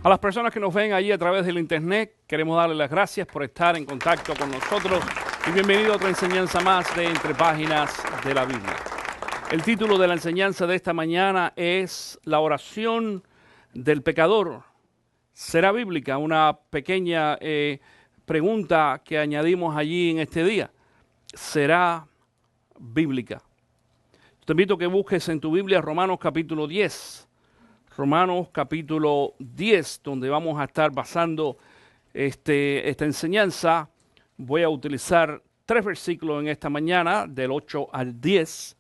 A las personas que nos ven allí a través del internet, queremos darles las gracias por estar en contacto con nosotros y bienvenido a otra enseñanza más de Entre Páginas de la Biblia. El título de la enseñanza de esta mañana es La oración del pecador. ¿Será bíblica? Una pequeña pregunta que añadimos allí en este día. ¿Será bíblica? Te invito a que busques en tu Biblia Romanos capítulo 10. Romanos capítulo 10, donde vamos a estar basando esta enseñanza. Voy a utilizar 3 versículos en esta mañana, del 8 al 10,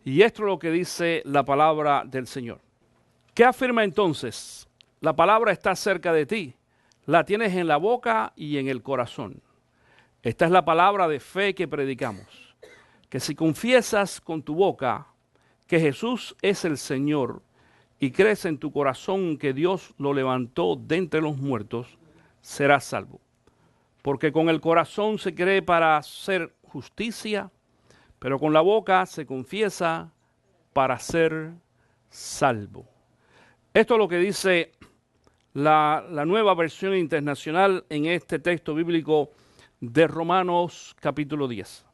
y esto es lo que dice la palabra del Señor. ¿Qué afirma entonces? La palabra está cerca de ti, la tienes en la boca y en el corazón. Esta es la palabra de fe que predicamos, que si confiesas con tu boca que Jesús es el Señor, y crees en tu corazón que Dios lo levantó de entre los muertos, serás salvo. Porque con el corazón se cree para hacer justicia, pero con la boca se confiesa para ser salvo. Esto es lo que dice la nueva versión internacional en este texto bíblico de Romanos capítulo 10.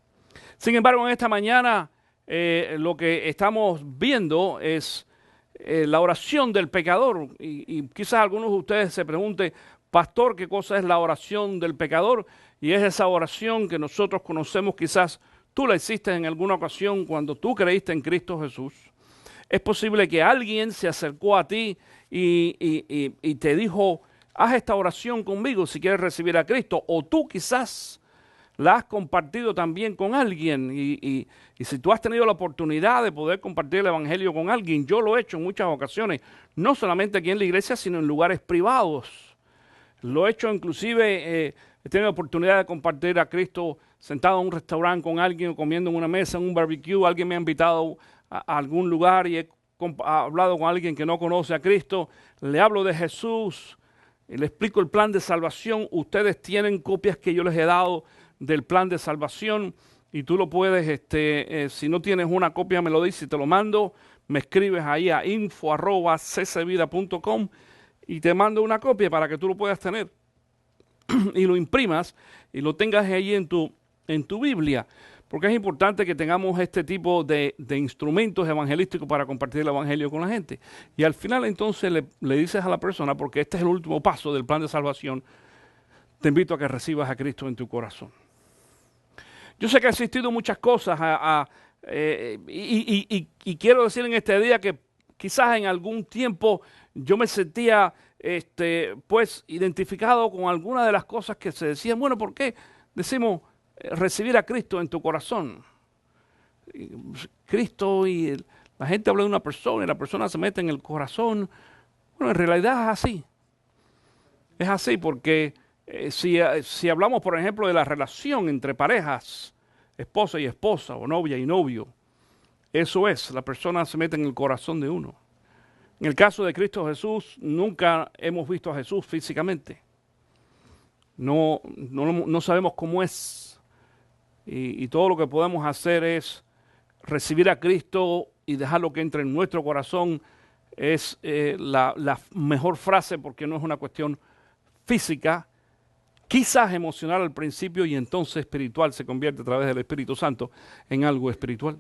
Sin embargo, en esta mañana lo que estamos viendo es la oración del pecador, y quizás algunos de ustedes se pregunten, pastor, ¿qué cosa es la oración del pecador? Y es esa oración que nosotros conocemos, quizás tú la hiciste en alguna ocasión cuando tú creíste en Cristo Jesús. Es posible que alguien se acercó a ti y te dijo, haz esta oración conmigo si quieres recibir a Cristo, o tú quizás la has compartido también con alguien y si tú has tenido la oportunidad de poder compartir el evangelio con alguien, yo lo he hecho en muchas ocasiones, no solamente aquí en la iglesia, sino en lugares privados. Lo he hecho inclusive, he tenido la oportunidad de compartir a Cristo sentado en un restaurante con alguien, o comiendo en una mesa, en un barbecue, alguien me ha invitado a algún lugar y he hablado con alguien que no conoce a Cristo, le hablo de Jesús, y le explico el plan de salvación. Ustedes tienen copias que yo les he dado del plan de salvación y tú lo puedes, si no tienes una copia me lo dices y te lo mando, me escribes ahí a info@ccvida.com y te mando una copia para que tú lo puedas tener y lo imprimas y lo tengas ahí en tu Biblia, porque es importante que tengamos este tipo de instrumentos evangelísticos para compartir el evangelio con la gente. Y al final entonces le dices a la persona, porque este es el último paso del plan de salvación, te invito a que recibas a Cristo en tu corazón. Yo sé que ha existido muchas cosas y quiero decir en este día que quizás en algún tiempo yo me sentía pues identificado con algunas de las cosas que se decían. Bueno, ¿por qué decimos recibir a Cristo en tu corazón? Cristo y la gente habla de una persona y la persona se mete en el corazón. Bueno, en realidad es así. Es así porque si hablamos, por ejemplo, de la relación entre parejas, esposa y esposa, o novia y novio, eso es, la persona se mete en el corazón de uno. En el caso de Cristo Jesús, nunca hemos visto a Jesús físicamente. No sabemos cómo es. Y todo lo que podemos hacer es recibir a Cristo y dejarlo que entre en nuestro corazón. Es la mejor frase, porque no es una cuestión física, quizás emocional al principio, y entonces espiritual, se convierte a través del Espíritu Santo en algo espiritual.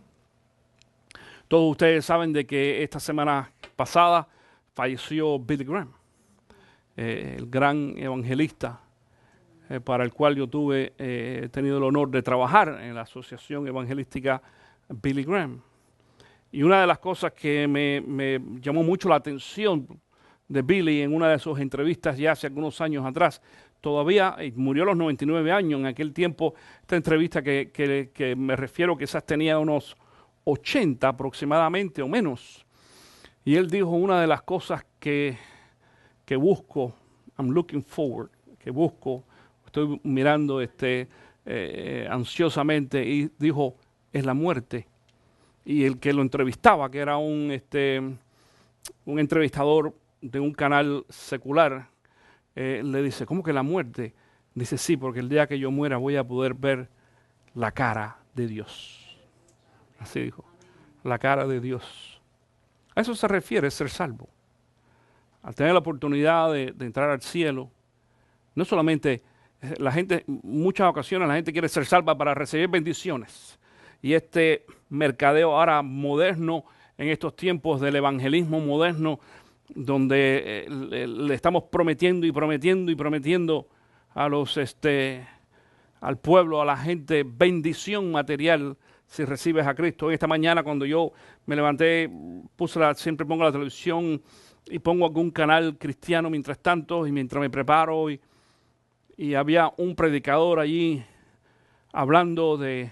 Todos ustedes saben de que esta semana pasada falleció Billy Graham, el gran evangelista para el cual yo he tenido el honor de trabajar en la Asociación Evangelística Billy Graham. Y una de las cosas que me llamó mucho la atención de Billy en una de sus entrevistas ya hace algunos años atrás, todavía murió a los 99 años, en aquel tiempo, esta entrevista que me refiero quizás tenía unos 80 aproximadamente o menos, y él dijo una de las cosas que busco, I'm looking forward, que busco, estoy mirando ansiosamente, y dijo, es la muerte. Y el que lo entrevistaba, que era un entrevistador de un canal secular, le dice, ¿cómo que la muerte? Dice, sí, porque el día que yo muera voy a poder ver la cara de Dios. Así dijo, la cara de Dios. A eso se refiere ser salvo. al tener la oportunidad de entrar al cielo, no solamente la gente, muchas ocasiones la gente quiere ser salva para recibir bendiciones. Y este mercadeo ahora moderno, en estos tiempos del evangelismo moderno, donde le estamos prometiendo y prometiendo y prometiendo a los al pueblo, a la gente, bendición material si recibes a Cristo. Hoy esta mañana cuando yo me levanté, siempre pongo la televisión y pongo algún canal cristiano mientras tanto y mientras me preparo y había un predicador allí hablando de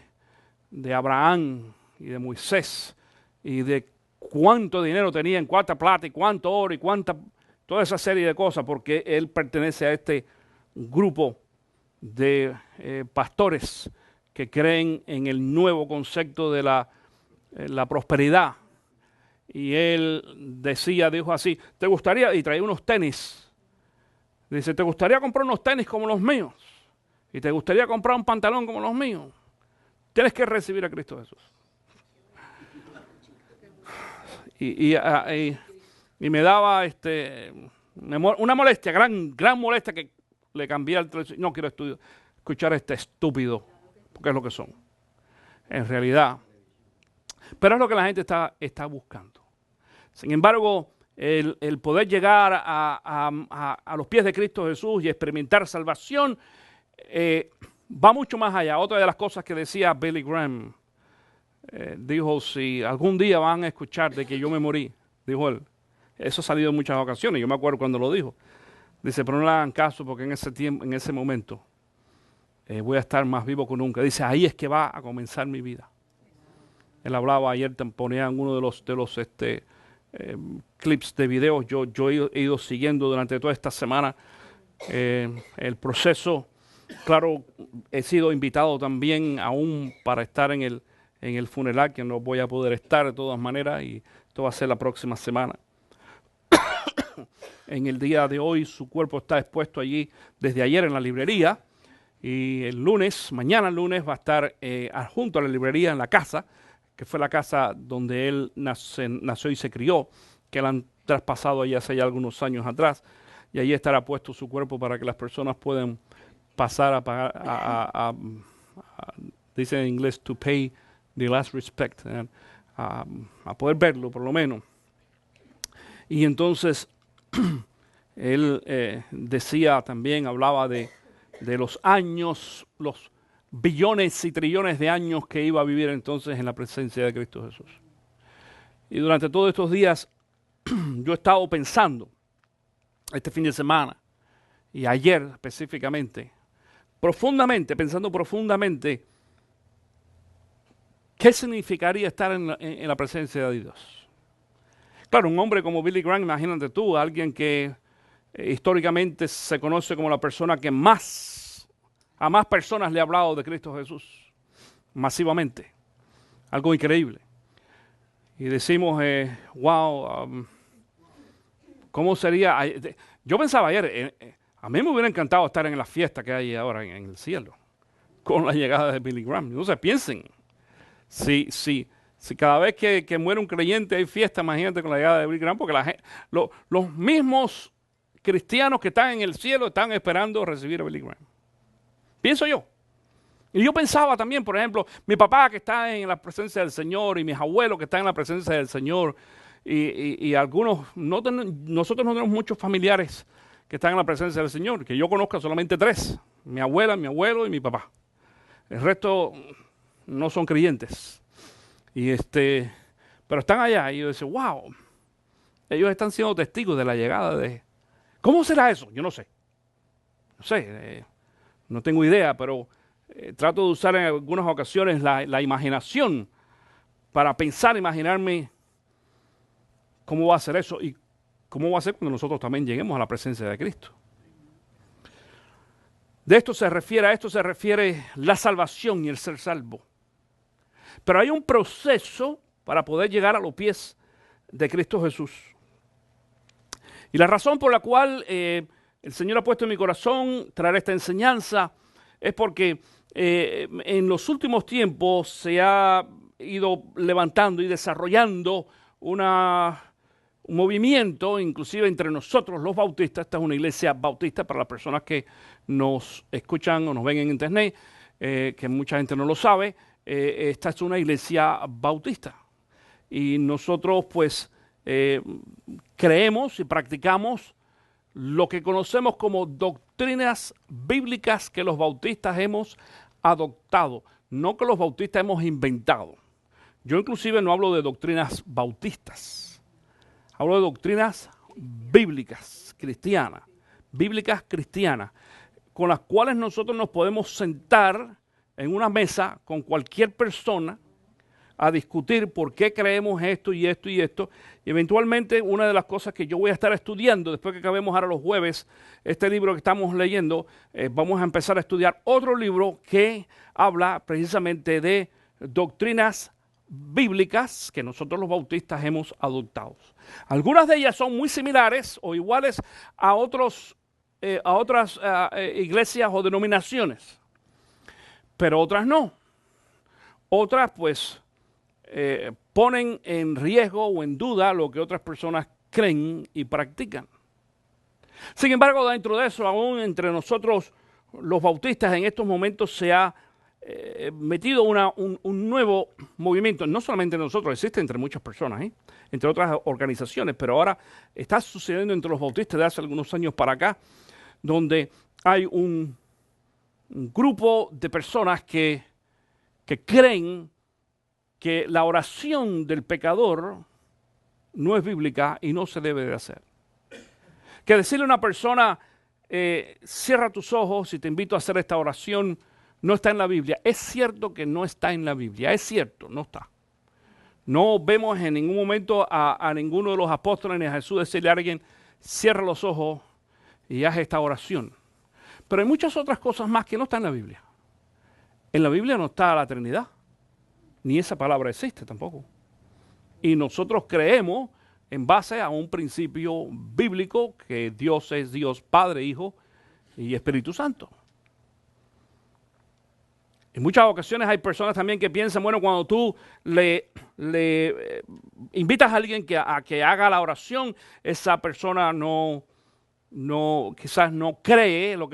Abraham y de Moisés y de cuánto dinero tenían, cuánta plata y cuánto oro y toda esa serie de cosas, porque él pertenece a este grupo de pastores que creen en el nuevo concepto de la prosperidad. Y él dijo así, ¿te gustaría? Y traía unos tenis. Dice, ¿te gustaría comprar unos tenis como los míos? ¿Y te gustaría comprar un pantalón como los míos? Tienes que recibir a Cristo Jesús. Y me daba una molestia, gran molestia, que le cambié al televisión. No quiero escuchar a este estúpido, porque es lo que son, en realidad. Pero es lo que la gente está buscando. Sin embargo, el poder llegar a los pies de Cristo Jesús y experimentar salvación va mucho más allá. Otra de las cosas que decía Billy Graham, dijo, si algún día van a escuchar de que yo me morí, dijo él. Eso ha salido en muchas ocasiones, yo me acuerdo cuando lo dijo. Dice, pero no le hagan caso porque en ese tiempo, en ese momento, voy a estar más vivo que nunca. Dice, ahí es que va a comenzar mi vida. Él hablaba ayer, ponía en uno de los clips de videos. Yo he ido siguiendo durante toda esta semana el proceso. Claro, he sido invitado también aún para estar en el funeral, que no voy a poder estar de todas maneras, y esto va a ser la próxima semana. En el día de hoy su cuerpo está expuesto allí desde ayer en la librería, y mañana lunes, va a estar adjunto a la librería en la casa, que fue la casa donde él nació y se crió, que la han traspasado allí hace ya algunos años atrás, y allí estará puesto su cuerpo para que las personas puedan pasar a pagar, dice en inglés, to pay the last respect, a poder verlo por lo menos. Y entonces él decía también, hablaba de los años, los billones y trillones de años que iba a vivir entonces en la presencia de Cristo Jesús. Y durante todos estos días yo he estado pensando, este fin de semana y ayer específicamente, pensando profundamente, ¿qué significaría estar en la presencia de Dios? Claro, un hombre como Billy Graham, imagínate tú, alguien que históricamente se conoce como la persona que a más personas le ha hablado de Cristo Jesús, masivamente. Algo increíble. Y decimos, wow, ¿cómo sería? Yo pensaba ayer, a mí me hubiera encantado estar en la fiesta que hay ahora en el cielo, con la llegada de Billy Graham. No se piensen, si cada vez que muere un creyente hay fiesta, imagínate con la llegada de Billy Graham, porque los mismos cristianos que están en el cielo están esperando recibir a Billy Graham. Pienso yo. Y yo pensaba también, por ejemplo, mi papá que está en la presencia del Señor y mis abuelos que están en la presencia del Señor y algunos, nosotros no tenemos muchos familiares que están en la presencia del Señor, que yo conozco solamente 3, mi abuela, mi abuelo y mi papá. El resto no son creyentes. Pero están allá y yo decía, wow, ellos están siendo testigos de la llegada de... ¿Cómo será eso? Yo no sé. No tengo idea, pero trato de usar en algunas ocasiones la imaginación para imaginarme cómo va a ser eso y cómo va a ser cuando nosotros también lleguemos a la presencia de Cristo. A esto se refiere la salvación y el ser salvo. Pero hay un proceso para poder llegar a los pies de Cristo Jesús. Y la razón por la cual el Señor ha puesto en mi corazón traer esta enseñanza es porque en los últimos tiempos se ha ido levantando y desarrollando una un movimiento, inclusive entre nosotros los bautistas. Esta es una iglesia bautista para las personas que nos escuchan o nos ven en internet, que mucha gente no lo sabe. Esta es una iglesia bautista. Y nosotros pues creemos y practicamos lo que conocemos como doctrinas bíblicas que los bautistas hemos adoptado, no que los bautistas hemos inventado. Yo inclusive no hablo de doctrinas bautistas, hablo de doctrinas bíblicas cristianas, con las cuales nosotros nos podemos sentar en una mesa con cualquier persona a discutir por qué creemos esto y esto y esto. Y eventualmente una de las cosas que yo voy a estar estudiando, después que acabemos ahora los jueves, este libro que estamos leyendo, vamos a empezar a estudiar otro libro que habla precisamente de doctrinas bíblicas que nosotros los bautistas hemos adoptado. Algunas de ellas son muy similares o iguales a otras iglesias o denominaciones, pero otras no. Otras pues ponen en riesgo o en duda lo que otras personas creen y practican. Sin embargo, dentro de eso, aún entre nosotros los bautistas en estos momentos se ha metido un nuevo movimiento. No solamente nosotros, existe entre muchas personas, entre otras organizaciones, pero ahora está sucediendo entre los bautistas de hace algunos años para acá, donde hay un grupo de personas que creen que la oración del pecador no es bíblica y no se debe de hacer. Que decirle a una persona, cierra tus ojos y te invito a hacer esta oración, no está en la Biblia. Es cierto que no está en la Biblia, es cierto, no está. No vemos en ningún momento a ninguno de los apóstoles ni a Jesús decirle a alguien, cierra los ojos y haz esta oración. Pero hay muchas otras cosas más que no están en la Biblia. En la Biblia no está la Trinidad. Ni esa palabra existe tampoco. Y nosotros creemos en base a un principio bíblico que Dios es Dios Padre, Hijo y Espíritu Santo. En muchas ocasiones hay personas también que piensan, bueno, cuando tú le invitas a alguien a que haga la oración, esa persona quizás no cree lo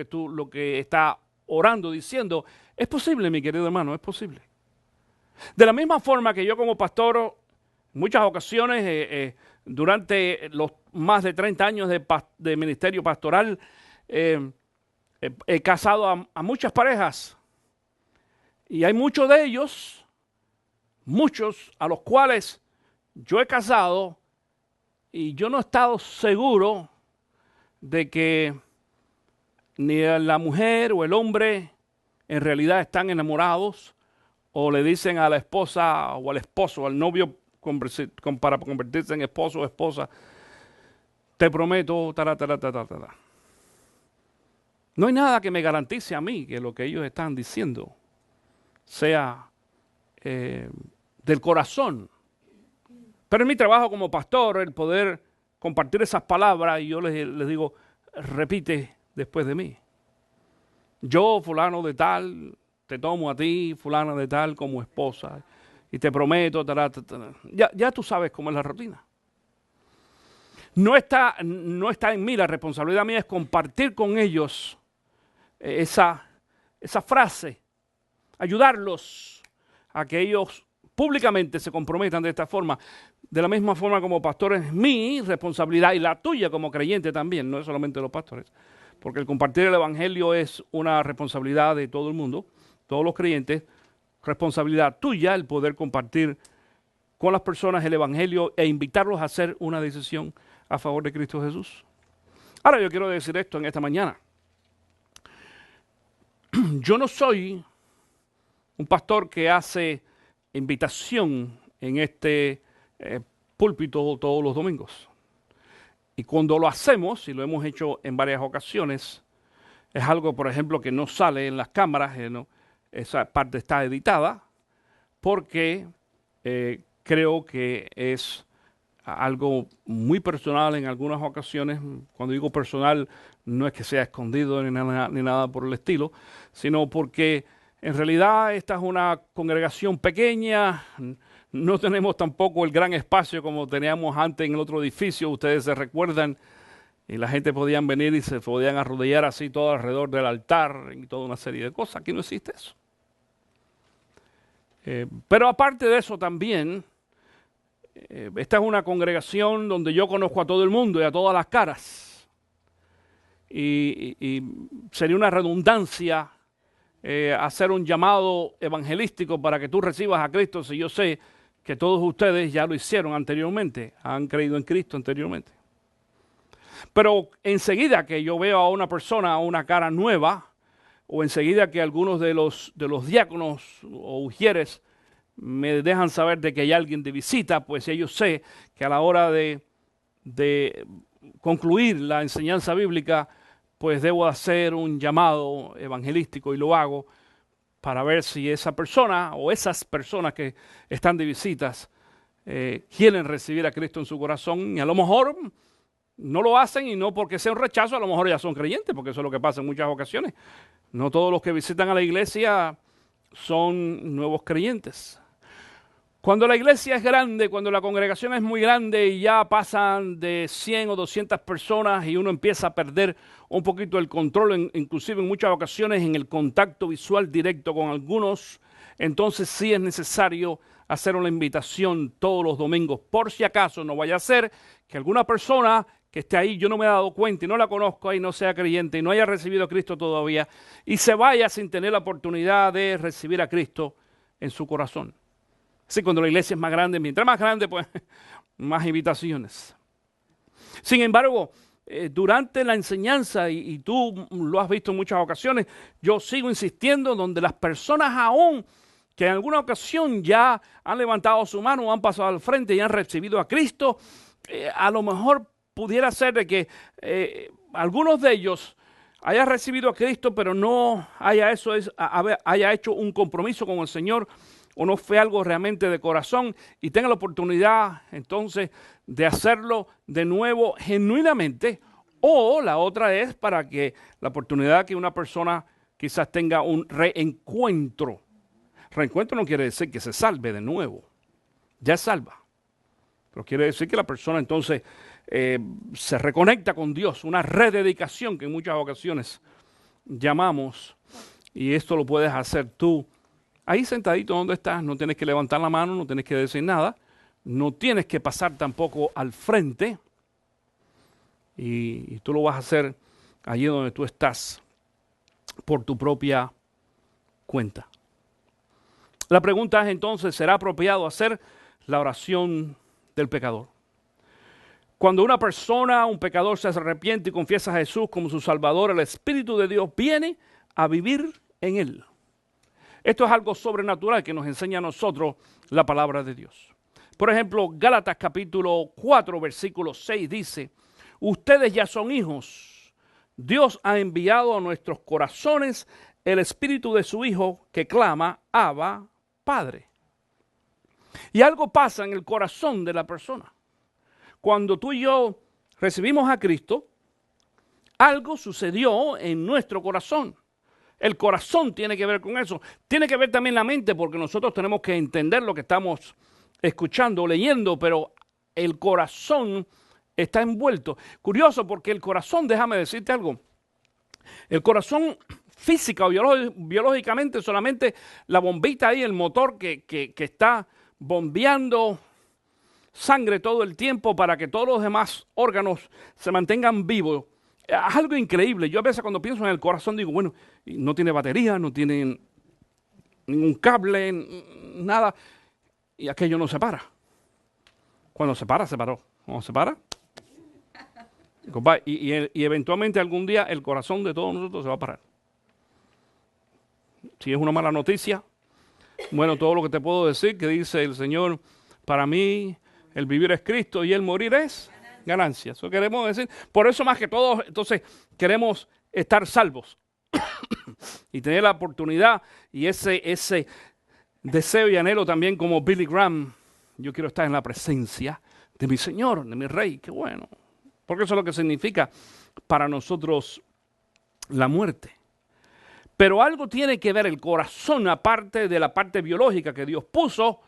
que está orando, diciendo. Es posible, mi querido hermano, es posible. De la misma forma que yo como pastor, en muchas ocasiones, durante los más de 30 años de ministerio pastoral, he casado a muchas parejas. Y hay muchos de ellos, muchos a los cuales yo he casado y yo no he estado seguro de que ni la mujer o el hombre en realidad están enamorados, o le dicen a la esposa o al esposo, al novio, para convertirse en esposo o esposa, te prometo, No hay nada que me garantice a mí que lo que ellos están diciendo sea del corazón. Pero es mi trabajo como pastor el poder compartir esas palabras y yo les digo, repite después de mí. Yo, fulano de tal, te tomo a ti, fulana de tal, como esposa, y te prometo, ya tú sabes cómo es la rutina. No está en mí, la responsabilidad mía es compartir con ellos esa frase, ayudarlos a que ellos públicamente se comprometan de esta forma. De la misma forma como pastor es mi responsabilidad y la tuya como creyente también, no es solamente de los pastores, porque el compartir el evangelio es una responsabilidad de todo el mundo. Todos los creyentes, responsabilidad tuya el poder compartir con las personas el evangelio e invitarlos a hacer una decisión a favor de Cristo Jesús. Ahora yo quiero decir esto en esta mañana. Yo no soy un pastor que hace invitación en este púlpito todos los domingos. Y cuando lo hacemos, y lo hemos hecho en varias ocasiones, es algo, por ejemplo, que no sale en las cámaras, esa parte está editada, porque creo que es algo muy personal en algunas ocasiones. Cuando digo personal, no es que sea escondido ni nada por el estilo, sino porque en realidad esta es una congregación pequeña, No tenemos tampoco el gran espacio como teníamos antes en el otro edificio. Ustedes se recuerdan, y la gente podían venir y se podían arrodillar así todo alrededor del altar y toda una serie de cosas. Aquí no existe eso. Pero aparte de eso también, esta es una congregación donde yo conozco a todo el mundo y a todas las caras. Y sería una redundancia hacer un llamado evangelístico para que tú recibas a Cristo si yo sé que todos ustedes ya lo hicieron anteriormente, han creído en Cristo anteriormente. Pero enseguida que yo veo a una persona, a una cara nueva, o enseguida que algunos de los diáconos o ujieres me dejan saber de que hay alguien de visita, pues ya yo sé que a la hora de concluir la enseñanza bíblica, pues debo hacer un llamado evangelístico y lo hago para ver si esa persona o esas personas que están de visitas quieren recibir a Cristo en su corazón, y a lo mejor no lo hacen, y no porque sea un rechazo, a lo mejor ya son creyentes, porque eso es lo que pasa en muchas ocasiones. No todos los que visitan a la iglesia son nuevos creyentes. Cuando la iglesia es grande, cuando la congregación es muy grande y ya pasan de 100 o 200 personas y uno empieza a perder un poquito el control, inclusive en muchas ocasiones en el contacto visual directo con algunos, entonces sí es necesario hacer una invitación todos los domingos. Por si acaso no vaya a ser que alguna persona que esté ahí, yo no me he dado cuenta y no la conozco y no sea creyente y no haya recibido a Cristo todavía y se vaya sin tener la oportunidad de recibir a Cristo en su corazón. Así cuando la iglesia es más grande, mientras más grande, pues más invitaciones. Sin embargo, durante la enseñanza, y tú lo has visto en muchas ocasiones, yo sigo insistiendo donde las personas aún que en alguna ocasión ya han levantado su mano, han pasado al frente y han recibido a Cristo, a lo mejor pudiera ser de que algunos de ellos hayan recibido a Cristo, pero no haya hecho un compromiso con el Señor, o no fue algo realmente de corazón, y tenga la oportunidad entonces de hacerlo de nuevo genuinamente. O la otra es para que la oportunidad que una persona quizás tenga un reencuentro. Reencuentro no quiere decir que se salve de nuevo, ya es salva, pero quiere decir que la persona entonces se reconecta con Dios, una rededicación que en muchas ocasiones llamamos, y esto lo puedes hacer tú ahí sentadito donde estás. No tienes que levantar la mano, no tienes que decir nada, no tienes que pasar tampoco al frente, y tú lo vas a hacer allí donde tú estás por tu propia cuenta. La pregunta es entonces, ¿será apropiado hacer la oración del pecador? Cuando una persona, un pecador, se arrepiente y confiesa a Jesús como su Salvador, el Espíritu de Dios viene a vivir en él. Esto es algo sobrenatural que nos enseña a nosotros la palabra de Dios. Por ejemplo, Gálatas capítulo 4, versículo 6 dice: ustedes ya son hijos. Dios ha enviado a nuestros corazones el Espíritu de su Hijo que clama, Abba, Padre. Y algo pasa en el corazón de la persona. Cuando tú y yo recibimos a Cristo, algo sucedió en nuestro corazón. El corazón tiene que ver con eso. Tiene que ver también la mente, porque nosotros tenemos que entender lo que estamos escuchando o leyendo, pero el corazón está envuelto. Curioso, porque el corazón, déjame decirte algo, el corazón física o biológicamente solamente la bombita ahí, el motor que está bombeando sangre todo el tiempo para que todos los demás órganos se mantengan vivos. Es algo increíble. Yo a veces cuando pienso en el corazón digo, bueno, no tiene batería, no tiene ningún cable, nada, y aquello no se para. Cuando se para, se paró. Cuando se para, y eventualmente algún día el corazón de todos nosotros se va a parar. Si es una mala noticia, bueno, todo lo que te puedo decir que dice el Señor, para mí el vivir es Cristo y el morir es ganancia. Eso queremos decir. Por eso más que todo, entonces queremos estar salvos y tener la oportunidad y ese deseo y anhelo también como Billy Graham. Yo quiero estar en la presencia de mi Señor, de mi Rey. Qué bueno. Porque eso es lo que significa para nosotros la muerte. Pero algo tiene que ver el corazón, aparte de la parte biológica que Dios puso,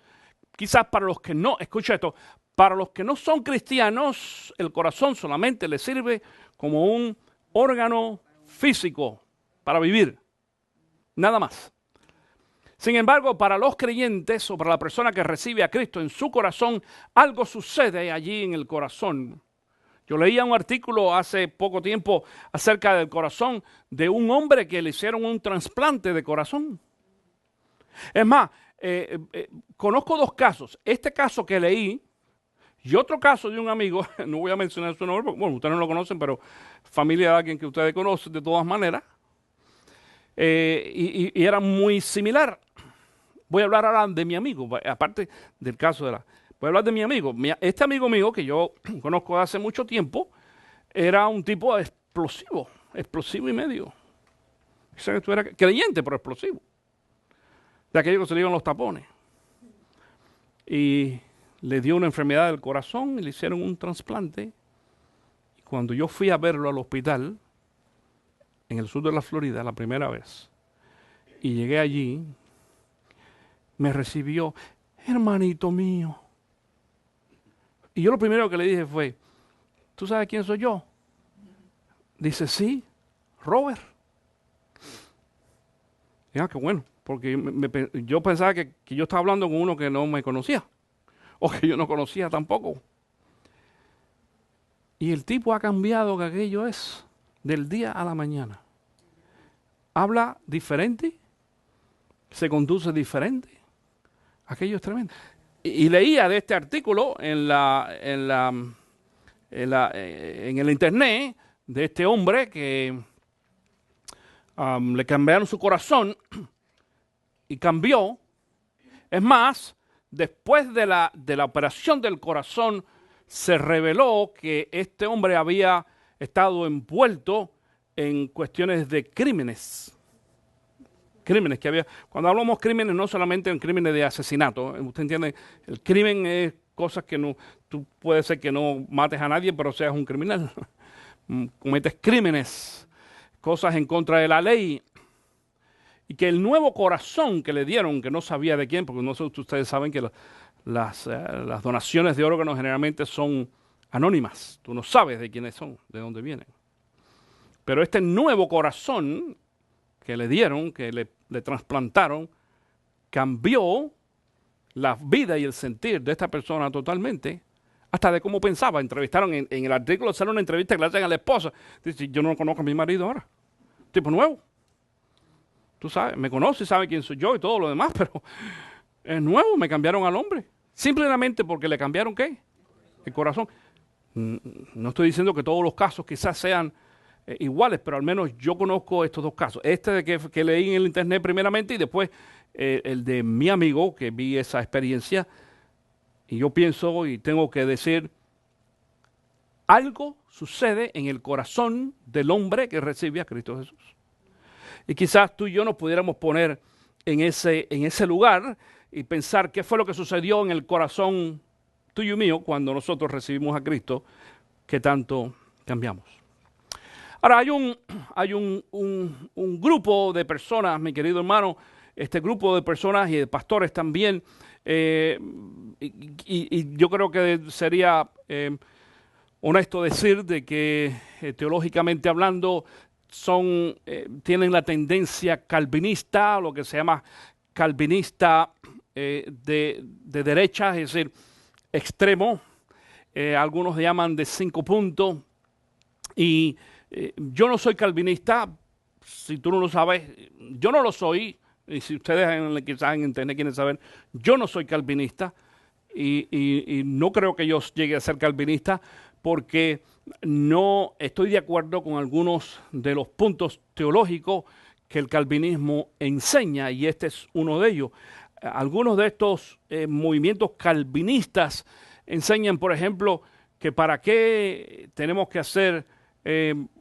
quizás para los que no, escucha esto, para los que no son cristianos, el corazón solamente les sirve como un órgano físico para vivir, nada más. Sin embargo, para los creyentes o para la persona que recibe a Cristo en su corazón, algo sucede allí en el corazón. Yo leía un artículo hace poco tiempo acerca del corazón de un hombre que le hicieron un trasplante de corazón. Es más, conozco dos casos. Este caso que leí y otro caso de un amigo, no voy a mencionar su nombre, porque bueno, ustedes no lo conocen, pero familia de alguien que ustedes conocen de todas maneras, y era muy similar. Voy a hablar ahora de mi amigo, aparte del caso de la... Voy a hablar de mi amigo. Este amigo mío, que yo conozco hace mucho tiempo, era un tipo explosivo y medio. O sea, que tú eras creyente, pero explosivo. De aquello que se le iban los tapones. Y le dio una enfermedad del corazón y le hicieron un trasplante. Y cuando yo fui a verlo al hospital, en el sur de la Florida, la primera vez, y llegué allí, me recibió, hermanito mío. Y yo lo primero que le dije fue, ¿tú sabes quién soy yo? Dice, sí, Robert. Ya, qué bueno, porque yo pensaba que yo estaba hablando con uno que no me conocía, o que yo no conocía tampoco. Y el tipo ha cambiado, que aquello es del día a la mañana. Habla diferente, se conduce diferente. Aquello es tremendo. Y leía de este artículo en el internet de este hombre que le cambiaron su corazón y cambió. Es más, después de la operación del corazón, se reveló que este hombre había estado envuelto en cuestiones de crímenes. Crímenes que había. Cuando hablamos crímenes, no solamente en crímenes de asesinato. Usted entiende, el crimen es cosas que no, tú puede ser que no mates a nadie, pero seas un criminal. Cometes crímenes, cosas en contra de la ley. Y que el nuevo corazón que le dieron, que no sabía de quién, porque no sé, ustedes saben que las donaciones de órganos generalmente son anónimas. Tú no sabes de quiénes son, de dónde vienen. Pero este nuevo corazón que le dieron, que le trasplantaron, cambió la vida y el sentir de esta persona totalmente, hasta de cómo pensaba. Entrevistaron en el artículo, sale una entrevista que le hacen a la esposa. Dice, yo no conozco a mi marido ahora. Tipo nuevo. Tú sabes, me conoce, sabe quién soy yo y todo lo demás, pero es nuevo, me cambiaron al hombre. Simplemente porque le cambiaron, ¿qué? El corazón. No estoy diciendo que todos los casos quizás sean iguales, pero al menos yo conozco estos dos casos. Este de que leí en el internet primeramente y después el de mi amigo que vi esa experiencia. Y yo pienso y tengo que decir, algo sucede en el corazón del hombre que recibe a Cristo Jesús. Y quizás tú y yo nos pudiéramos poner en ese lugar y pensar qué fue lo que sucedió en el corazón tuyo y mío cuando nosotros recibimos a Cristo, que tanto cambiamos. Ahora, hay un grupo de personas, mi querido hermano, este grupo de personas y de pastores también, y yo creo que sería honesto decir de que teológicamente hablando tienen la tendencia calvinista, lo que se llama calvinista de derecha, es decir, extremo. Algunos llaman de 5 puntos. Y yo no soy calvinista, si tú no lo sabes, yo no lo soy. Y si ustedes quizás en internet quieren saber, yo no soy calvinista y no creo que yo llegue a ser calvinista porque no estoy de acuerdo con algunos de los puntos teológicos que el calvinismo enseña, y este es uno de ellos. Algunos de estos movimientos calvinistas enseñan, por ejemplo, que para qué tenemos que hacer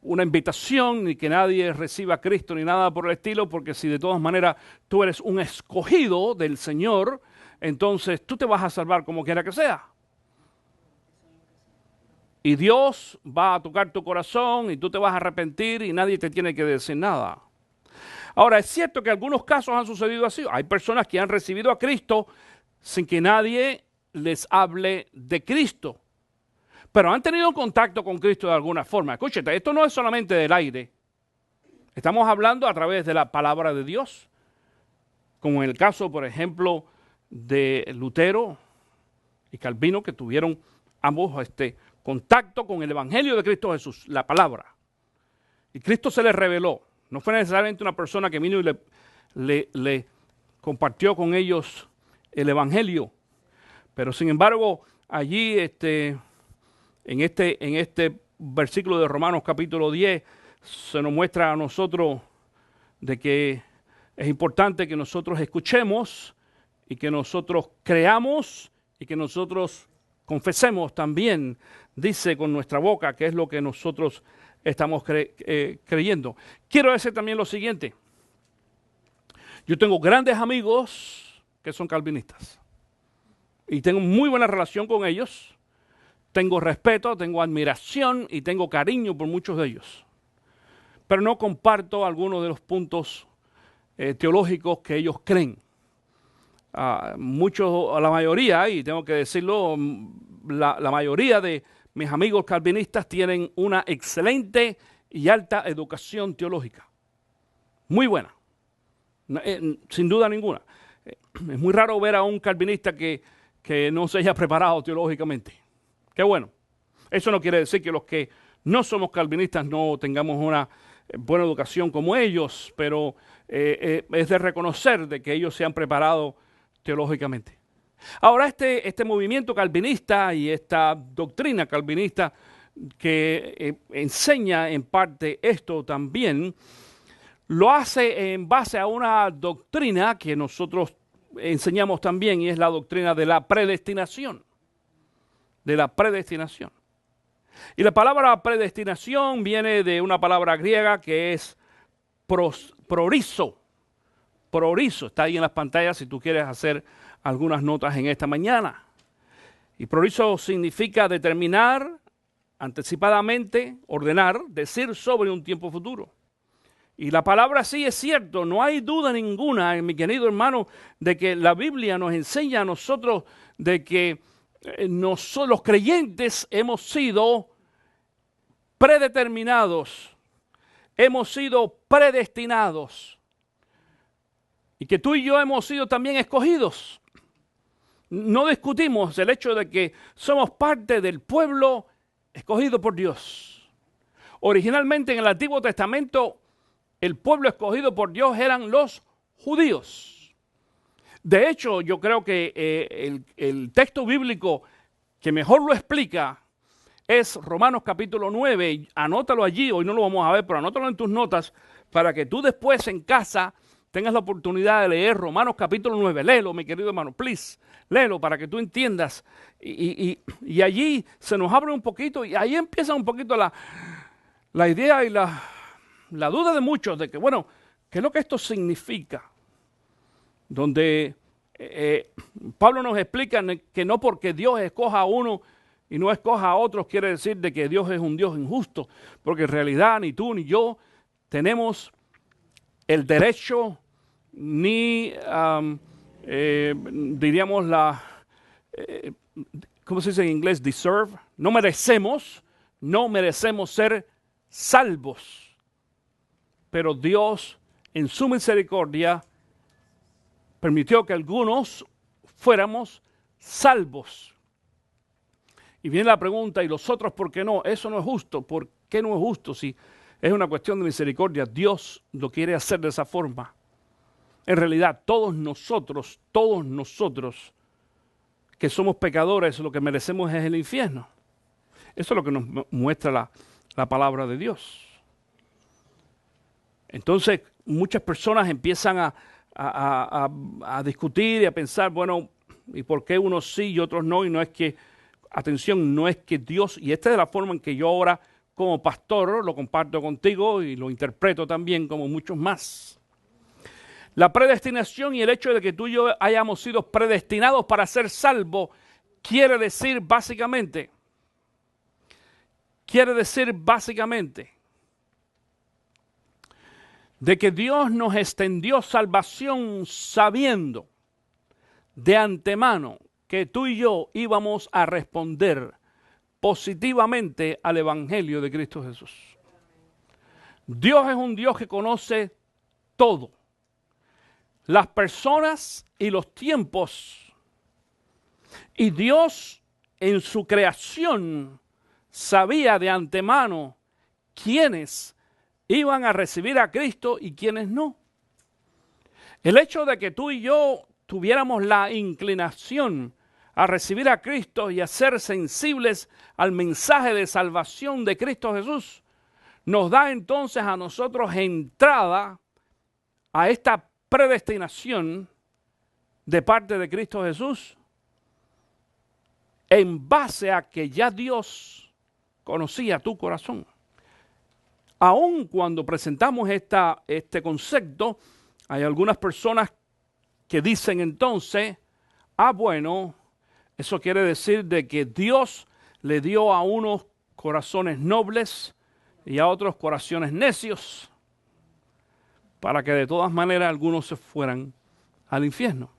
una invitación ni que nadie reciba a Cristo ni nada por el estilo, porque si de todas maneras tú eres un escogido del Señor, entonces tú te vas a salvar como quiera que sea. Y Dios va a tocar tu corazón y tú te vas a arrepentir y nadie te tiene que decir nada. Ahora, es cierto que algunos casos han sucedido así. Hay personas que han recibido a Cristo sin que nadie les hable de Cristo. Pero han tenido contacto con Cristo de alguna forma. Escúchate, esto no es solamente del aire. Estamos hablando a través de la palabra de Dios. Como en el caso, por ejemplo, de Lutero y Calvino, que tuvieron ambos contacto con el Evangelio de Cristo Jesús, la palabra. Y Cristo se les reveló. No fue necesariamente una persona que vino y le compartió con ellos el Evangelio. Pero sin embargo, allí en este versículo de Romanos capítulo 10 se nos muestra a nosotros de que es importante que nosotros escuchemos y que nosotros creamos y que nosotros confesemos también, dice con nuestra boca, que es lo que nosotros estamos creyendo. Quiero decir también lo siguiente. Yo tengo grandes amigos que son calvinistas y tengo muy buena relación con ellos. Tengo respeto, tengo admiración y tengo cariño por muchos de ellos. Pero no comparto algunos de los puntos teológicos que ellos creen. La mayoría, y tengo que decirlo, la mayoría de mis amigos calvinistas tienen una excelente y alta educación teológica. Muy buena, sin duda ninguna. Es muy raro ver a un calvinista que no se haya preparado teológicamente. Qué bueno. Eso no quiere decir que los que no somos calvinistas no tengamos una buena educación como ellos, pero es de reconocer de que ellos se han preparado teológicamente. Ahora este movimiento calvinista y esta doctrina calvinista que enseña en parte esto también, lo hace en base a una doctrina que nosotros enseñamos también, y es la doctrina de la predestinación. De la predestinación. Y la palabra predestinación viene de una palabra griega que es prorizo. Prorizo, está ahí en las pantallas si tú quieres hacer algunas notas en esta mañana. Y prorizo significa determinar anticipadamente, ordenar, decir sobre un tiempo futuro. Y la palabra sí es cierto, no hay duda ninguna, mi querido hermano, de que la Biblia nos enseña a nosotros de que nosotros los creyentes hemos sido predeterminados, hemos sido predestinados y que tú y yo hemos sido también escogidos. No discutimos el hecho de que somos parte del pueblo escogido por Dios. Originalmente en el Antiguo Testamento el pueblo escogido por Dios eran los judíos. De hecho, yo creo que el texto bíblico que mejor lo explica es Romanos capítulo 9. Anótalo allí, hoy no lo vamos a ver, pero anótalo en tus notas para que tú después en casa tengas la oportunidad de leer Romanos capítulo 9. Léelo, mi querido hermano, please. Léelo para que tú entiendas. Y allí se nos abre un poquito y ahí empieza un poquito la idea y la duda de muchos de que, bueno, ¿qué es lo que esto significa? Donde Pablo nos explica que no porque Dios escoja a uno y no escoja a otros quiere decir de que Dios es un Dios injusto, porque en realidad ni tú ni yo tenemos el derecho ni diríamos ¿cómo se dice en inglés? Deserve. No merecemos ser salvos, pero Dios en su misericordia permitió que algunos fuéramos salvos. Y viene la pregunta, ¿y los otros por qué no? Eso no es justo. ¿Por qué no es justo? Si es una cuestión de misericordia, Dios lo quiere hacer de esa forma. En realidad, todos nosotros que somos pecadores, lo que merecemos es el infierno. Eso es lo que nos muestra la palabra de Dios. Entonces, muchas personas empiezan a discutir y a pensar, bueno, ¿y por qué unos sí y otros no? Y no es que, atención, no es que Dios, y esta es la forma en que yo ahora como pastor lo comparto contigo y lo interpreto también como muchos más. La predestinación y el hecho de que tú y yo hayamos sido predestinados para ser salvos quiere decir básicamente de que Dios nos extendió salvación sabiendo de antemano que tú y yo íbamos a responder positivamente al Evangelio de Cristo Jesús. Dios es un Dios que conoce todo, las personas y los tiempos. Y Dios en su creación sabía de antemano quiénes iban a recibir a Cristo y quiénes no. El hecho de que tú y yo tuviéramos la inclinación a recibir a Cristo y a ser sensibles al mensaje de salvación de Cristo Jesús, nos da entonces a nosotros entrada a esta predestinación de parte de Cristo Jesús, en base a que ya Dios conocía tu corazón. Aun cuando presentamos este concepto, hay algunas personas que dicen entonces, bueno, eso quiere decir de que Dios le dio a unos corazones nobles y a otros corazones necios, para que de todas maneras algunos se fueran al infierno.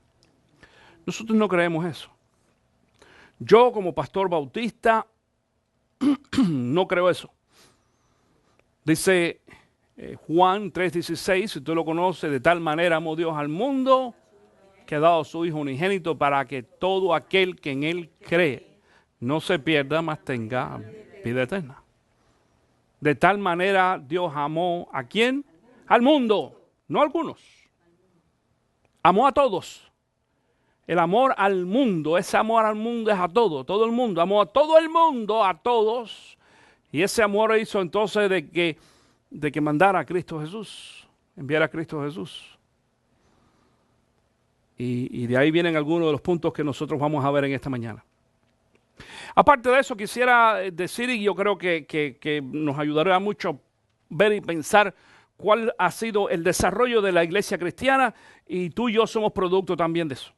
Nosotros no creemos eso. Yo como pastor bautista no creo eso. Dice Juan 3:16, si tú lo conoces, de tal manera amó Dios al mundo que ha dado a su Hijo unigénito para que todo aquel que en Él cree no se pierda, mas tenga vida eterna. De tal manera Dios amó ¿a quién? Al mundo, no a algunos. Amó a todos. El amor al mundo, ese amor al mundo es a todo el mundo. Amó a todo el mundo, a todos. Y ese amor hizo entonces de que mandara a Cristo Jesús, enviara a Cristo Jesús. Y de ahí vienen algunos de los puntos que nosotros vamos a ver en esta mañana. Aparte de eso, quisiera decir, y yo creo que nos ayudará mucho ver y pensar cuál ha sido el desarrollo de la iglesia cristiana, y tú y yo somos producto también de eso.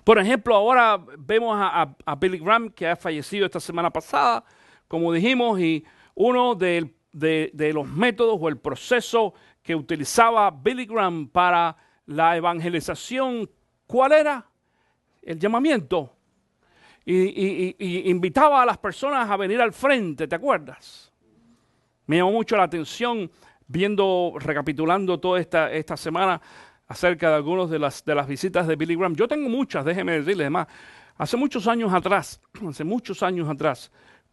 Por ejemplo, ahora vemos a Billy Graham, que ha fallecido esta semana pasada, como dijimos, y uno de los métodos o el proceso que utilizaba Billy Graham para la evangelización, ¿cuál era? El llamamiento. Y invitaba a las personas a venir al frente, ¿te acuerdas? Me llamó mucho la atención recapitulando toda esta semana acerca de algunas de las visitas de Billy Graham. Yo tengo muchas, déjeme decirles, además, hace muchos años atrás,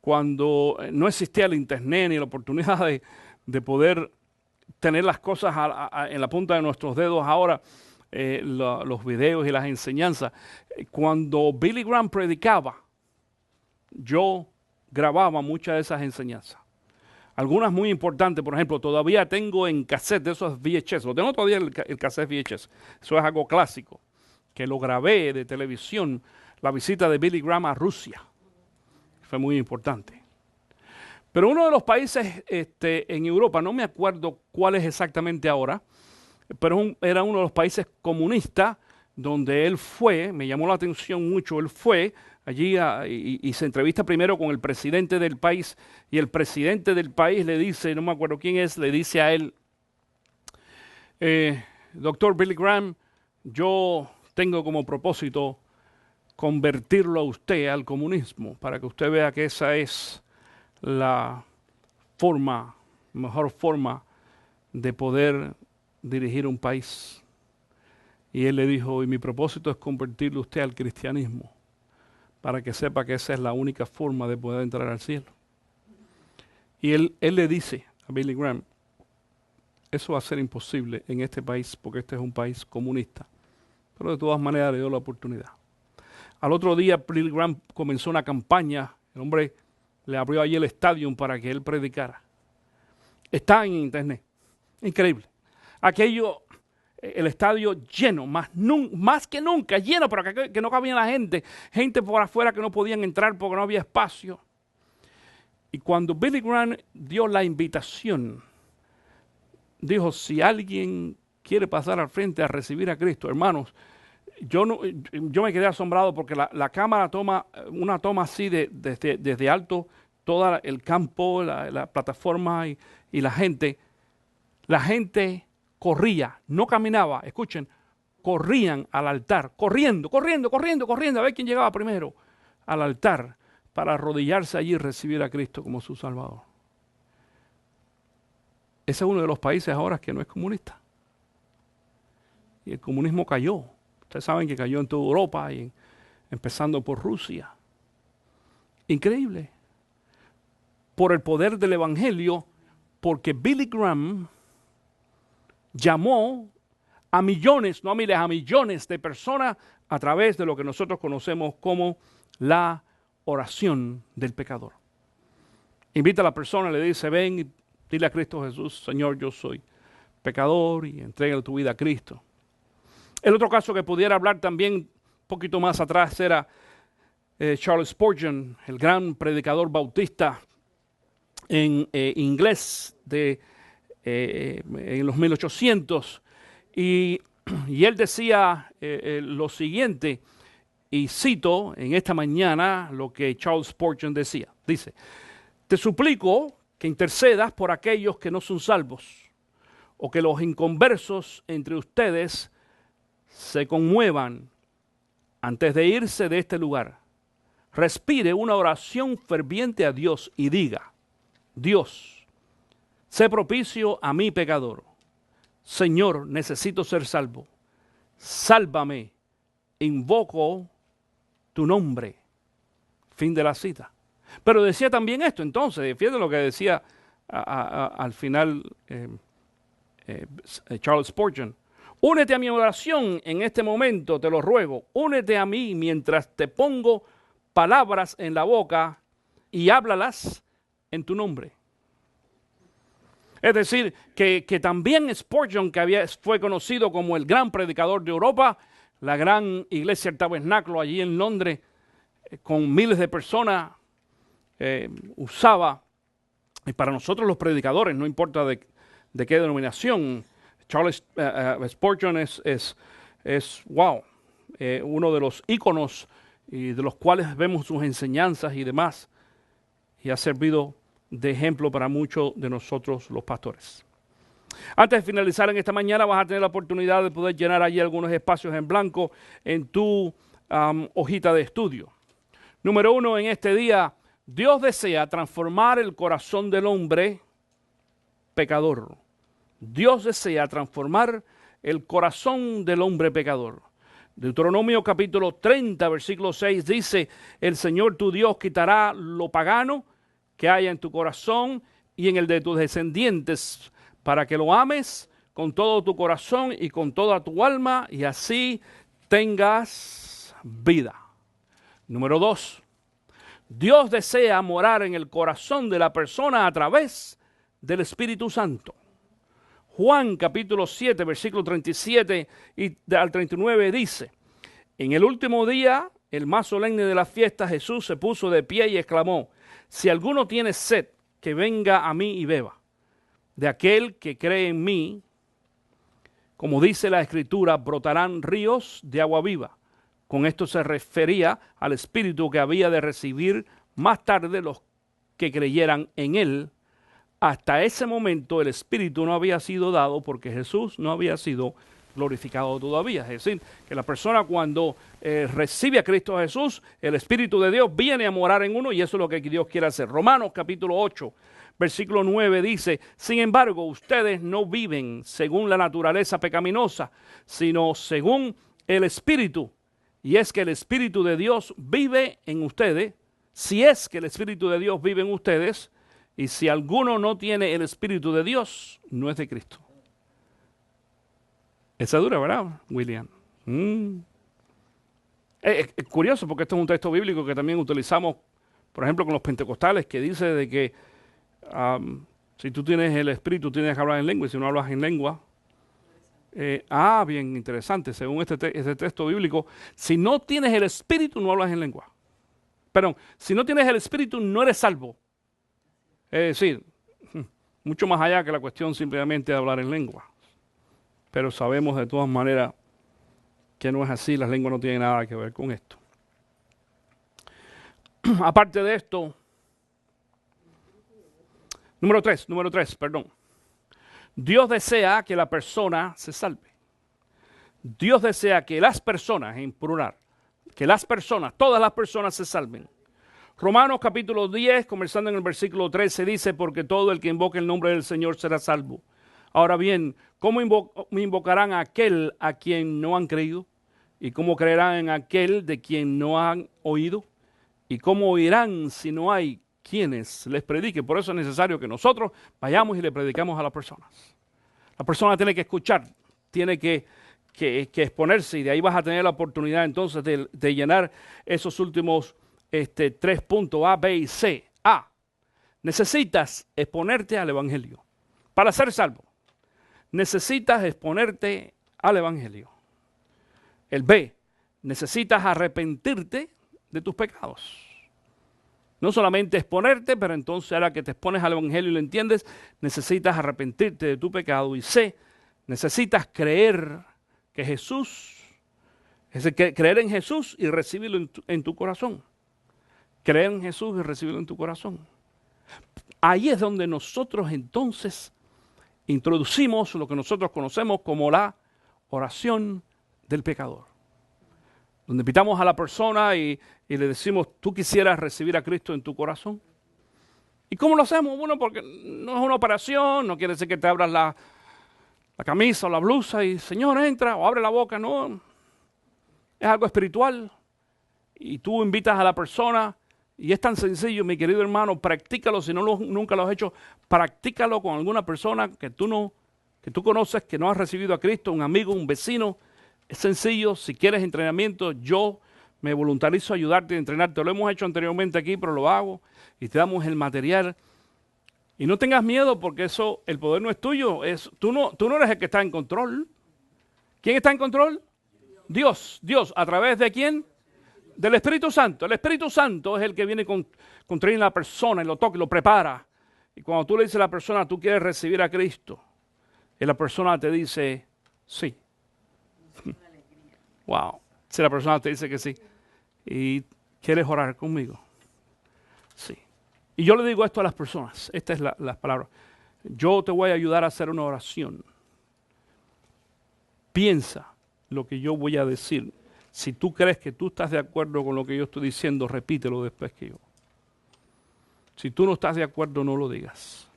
cuando no existía el internet ni la oportunidad de poder tener las cosas en la punta de nuestros dedos ahora, los videos y las enseñanzas. Cuando Billy Graham predicaba, yo grababa muchas de esas enseñanzas. Algunas muy importantes, por ejemplo, todavía tengo en cassette de esos VHS, lo tengo todavía el cassette VHS, eso es algo clásico, que lo grabé de televisión, la visita de Billy Graham a Rusia, fue muy importante. Pero uno de los países en Europa, no me acuerdo cuál es exactamente ahora, pero era uno de los países comunistas donde él fue, me llamó la atención mucho, él fue allí y se entrevista primero con el presidente del país, y el presidente del país le dice, no me acuerdo quién es, le dice a él, doctor Billy Graham, yo tengo como propósito convertirlo a usted al comunismo, para que usted vea que esa es la mejor forma de poder dirigir un país. Y él le dijo, y mi propósito es convertirlo usted al cristianismo, para que sepa que esa es la única forma de poder entrar al cielo. Y él le dice a Billy Graham, eso va a ser imposible en este país, porque este es un país comunista. Pero de todas maneras le dio la oportunidad. Al otro día Billy Graham comenzó una campaña, el hombre le abrió allí el estadio para que él predicara. Está en internet, increíble. Aquello, el estadio lleno, más que nunca, lleno, pero que no cabía la gente por afuera que no podían entrar porque no había espacio. Y cuando Billy Graham dio la invitación, dijo, si alguien quiere pasar al frente a recibir a Cristo, hermanos, yo me quedé asombrado porque la cámara toma una toma así desde alto, todo el campo, la plataforma y la gente corría, no caminaba, escuchen, corrían al altar, corriendo, a ver quién llegaba primero al altar para arrodillarse allí y recibir a Cristo como su Salvador. Ese es uno de los países ahora que no es comunista. Y el comunismo cayó. Ustedes saben que cayó en toda Europa, y empezando por Rusia. Increíble. Por el poder del Evangelio, porque Billy Graham llamó a millones, no a miles, a millones de personas a través de lo que nosotros conocemos como la oración del pecador. Invita a la persona, le dice, ven y dile a Cristo Jesús, Señor, yo soy pecador, y entrega tu vida a Cristo. El otro caso que pudiera hablar también un poquito más atrás era Charles Spurgeon, el gran predicador bautista en inglés en los 1800. Y él decía lo siguiente, y cito en esta mañana lo que Charles Spurgeon decía. Dice, te suplico que intercedas por aquellos que no son salvos, o que los inconversos entre ustedes se conmuevan antes de irse de este lugar. Respire una oración ferviente a Dios y diga, Dios, sé propicio a mi pecador. Señor, necesito ser salvo. Sálvame. Invoco tu nombre. Fin de la cita. Pero decía también esto, entonces, fíjate lo que decía al final Charles Spurgeon. Únete a mi oración en este momento, te lo ruego. Únete a mí mientras te pongo palabras en la boca y háblalas en tu nombre. Es decir, que también Spurgeon, que fue conocido como el gran predicador de Europa, la gran iglesia del Tabernáculo allí en Londres, con miles de personas, usaba, y para nosotros los predicadores, no importa de qué denominación, Charles Spurgeon es uno de los íconos y de los cuales vemos sus enseñanzas y demás, y ha servido de ejemplo para muchos de nosotros los pastores. Antes de finalizar en esta mañana, vas a tener la oportunidad de poder llenar allí algunos espacios en blanco en tu hojita de estudio. Número 1, en este día, Dios desea transformar el corazón del hombre pecador. Dios desea transformar el corazón del hombre pecador. Deuteronomio capítulo 30, versículo 6 dice, el Señor tu Dios quitará lo pagano que haya en tu corazón y en el de tus descendientes, para que lo ames con todo tu corazón y con toda tu alma, y así tengas vida. Número 2, Dios desea morar en el corazón de la persona a través del Espíritu Santo. Juan capítulo 7, versículo 37 al 39 dice, en el último día, el más solemne de la fiesta, Jesús se puso de pie y exclamó, si alguno tiene sed, que venga a mí y beba. De aquel que cree en mí, como dice la Escritura, brotarán ríos de agua viva. Con esto se refería al Espíritu que había de recibir más tarde los que creyeran en él. Hasta ese momento el Espíritu no había sido dado porque Jesús no había sido glorificado todavía. Es decir, que la persona cuando recibe a Cristo Jesús, el Espíritu de Dios viene a morar en uno y eso es lo que Dios quiere hacer. Romanos capítulo 8, versículo 9 dice, sin embargo, ustedes no viven según la naturaleza pecaminosa, sino según el Espíritu. Y es que el Espíritu de Dios vive en ustedes. Si es que el Espíritu de Dios vive en ustedes, y si alguno no tiene el Espíritu de Dios, no es de Cristo. Esa es dura, ¿verdad, William? Es curioso porque esto es un texto bíblico que también utilizamos, por ejemplo, con los pentecostales, que dice de que si tú tienes el Espíritu tienes que hablar en lengua, y si no hablas en lengua. Bien interesante, según este texto bíblico, si no tienes el Espíritu no hablas en lengua. Perdón, si no tienes el Espíritu no eres salvo. Es decir, mucho más allá que la cuestión simplemente de hablar en lengua. Pero sabemos de todas maneras que no es así, las lenguas no tienen nada que ver con esto. Aparte de esto, número 3, Dios desea que la persona se salve. Dios desea que las personas, en plural, que las personas, todas las personas se salven. Romanos capítulo 10, comenzando en el versículo 13, dice, porque todo el que invoque el nombre del Señor será salvo. Ahora bien, ¿cómo invocarán a aquel a quien no han creído? ¿Y cómo creerán en aquel de quien no han oído? ¿Y cómo oirán si no hay quienes les prediquen? Por eso es necesario que nosotros vayamos y le predicamos a las personas. La persona tiene que escuchar, tiene que exponerse, y de ahí vas a tener la oportunidad entonces de llenar esos últimos 3 puntos, A, B y C. A, necesitas exponerte al Evangelio. Para ser salvo, necesitas exponerte al Evangelio. El B, necesitas arrepentirte de tus pecados. No solamente exponerte, pero entonces ahora que te expones al Evangelio y lo entiendes, necesitas arrepentirte de tu pecado. Y C, necesitas creer que Jesús, creer en Jesús y recibirlo en tu corazón. Creer en Jesús y recibirlo en tu corazón. Ahí es donde nosotros entonces introducimos lo que nosotros conocemos como la oración del pecador. Donde invitamos a la persona y le decimos, ¿tú quisieras recibir a Cristo en tu corazón? ¿Y cómo lo hacemos? Bueno, porque no es una operación, no quiere decir que te abras la camisa o la blusa y, Señor, entra, o abre la boca, no. Es algo espiritual. Y tú invitas a la persona, y es tan sencillo, mi querido hermano, practícalo, si no nunca lo has hecho, practícalo con alguna persona que tú conoces, que no has recibido a Cristo, un amigo, un vecino. Es sencillo, si quieres entrenamiento, yo me voluntarizo a ayudarte a entrenarte. Lo hemos hecho anteriormente aquí, pero lo hago y te damos el material. Y no tengas miedo porque el poder no es tuyo. Tú no eres el que está en control. ¿Quién está en control? Dios. Dios, ¿a través de quién? Del Espíritu Santo. El Espíritu Santo es el que viene con traer a la persona y lo toca y lo prepara. Y cuando tú le dices a la persona, tú quieres recibir a Cristo, y la persona te dice, sí. Wow. Si la persona te dice que sí. ¿Y quieres orar conmigo? Sí. Y yo le digo esto a las personas. Esta es la palabra. Yo te voy a ayudar a hacer una oración. Piensa lo que yo voy a decir. Si tú crees que tú estás de acuerdo con lo que yo estoy diciendo, repítelo después que yo. Si tú no estás de acuerdo, no lo digas.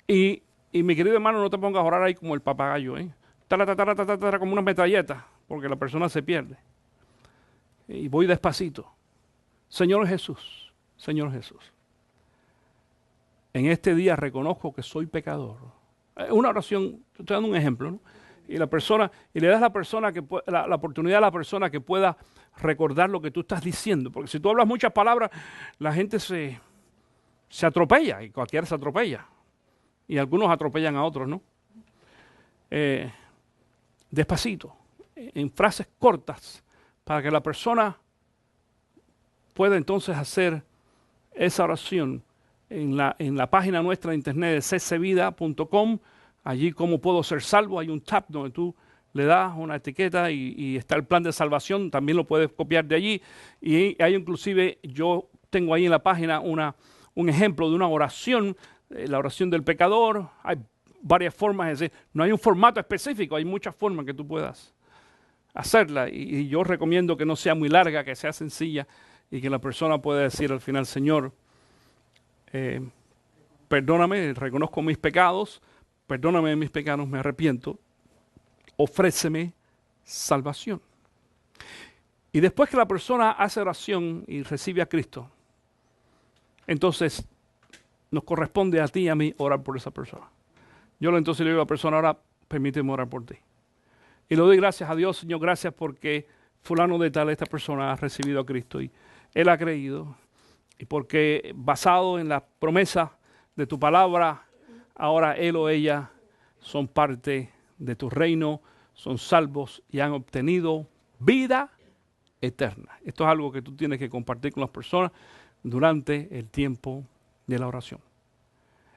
Y mi querido hermano, no te pongas a orar ahí como el papagayo, como una metralleta, porque la persona se pierde. Y voy despacito. Señor Jesús, Señor Jesús, en este día reconozco que soy pecador. Una oración, estoy dando un ejemplo, ¿no? Y le das a la persona la oportunidad a la persona que pueda recordar lo que tú estás diciendo. Porque si tú hablas muchas palabras, la gente se atropella, y cualquiera se atropella. Y algunos atropellan a otros, ¿no? Despacito, en frases cortas, para que la persona pueda entonces hacer esa oración en la página nuestra de internet de ccvida.com. Allí, ¿cómo puedo ser salvo? Hay un tab donde tú le das una etiqueta y está el plan de salvación. También lo puedes copiar de allí. Y hay inclusive, yo tengo ahí en la página un ejemplo de una oración, la oración del pecador. Hay varias formas, es decir, no hay un formato específico, hay muchas formas que tú puedas hacerla. Y yo recomiendo que no sea muy larga, que sea sencilla y que la persona pueda decir al final, Señor, perdóname, reconozco mis pecados, perdóname mis pecados, me arrepiento, ofréceme salvación. Y después que la persona hace oración y recibe a Cristo, entonces nos corresponde a ti y a mí orar por esa persona. Yo entonces le digo a la persona, ahora permíteme orar por ti. Y le doy gracias a Dios, Señor, gracias porque fulano de tal, esta persona ha recibido a Cristo y él ha creído. Y porque basado en la promesa de tu palabra, ahora él o ella son parte de tu reino, son salvos y han obtenido vida eterna. Esto es algo que tú tienes que compartir con las personas durante el tiempo de la oración.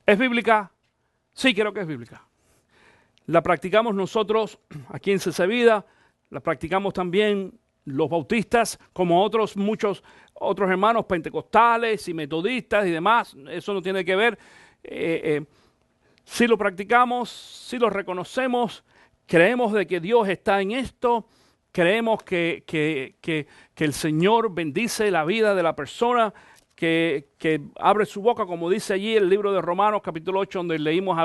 ¿Es bíblica? Sí, creo que es bíblica. La practicamos nosotros aquí en CC Vida, la practicamos también los bautistas, como muchos otros hermanos pentecostales y metodistas y demás. Eso no tiene que ver. Si lo practicamos, si lo reconocemos, creemos de que Dios está en esto, creemos que el Señor bendice la vida de la persona que abre su boca, como dice allí el libro de Romanos capítulo 8, donde leímos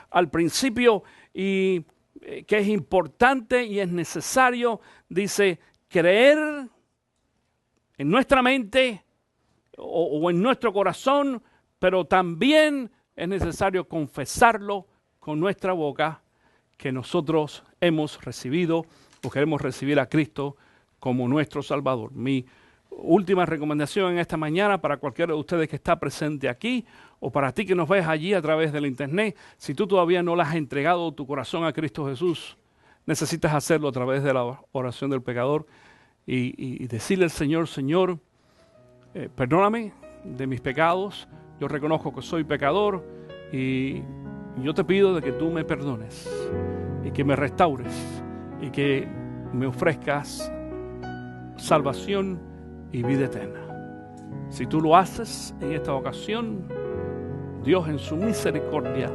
al principio, y que es importante y es necesario, dice, creer en nuestra mente o en nuestro corazón, pero también es necesario confesarlo con nuestra boca, que nosotros hemos recibido o queremos recibir a Cristo como nuestro Salvador. Mi última recomendación en esta mañana para cualquiera de ustedes que está presente aquí o para ti que nos ves allí a través del internet, si tú todavía no le has entregado tu corazón a Cristo Jesús, necesitas hacerlo a través de la oración del pecador y decirle al Señor, Señor, perdóname de mis pecados, yo reconozco que soy pecador y yo te pido de que tú me perdones y que me restaures y que me ofrezcas salvación y vida eterna. Si tú lo haces en esta ocasión, Dios en su misericordia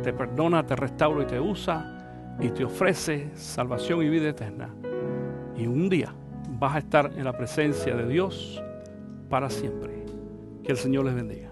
te perdona, te restaura y te usa y te ofrece salvación y vida eterna. Y un día vas a estar en la presencia de Dios para siempre. Que el Señor les bendiga.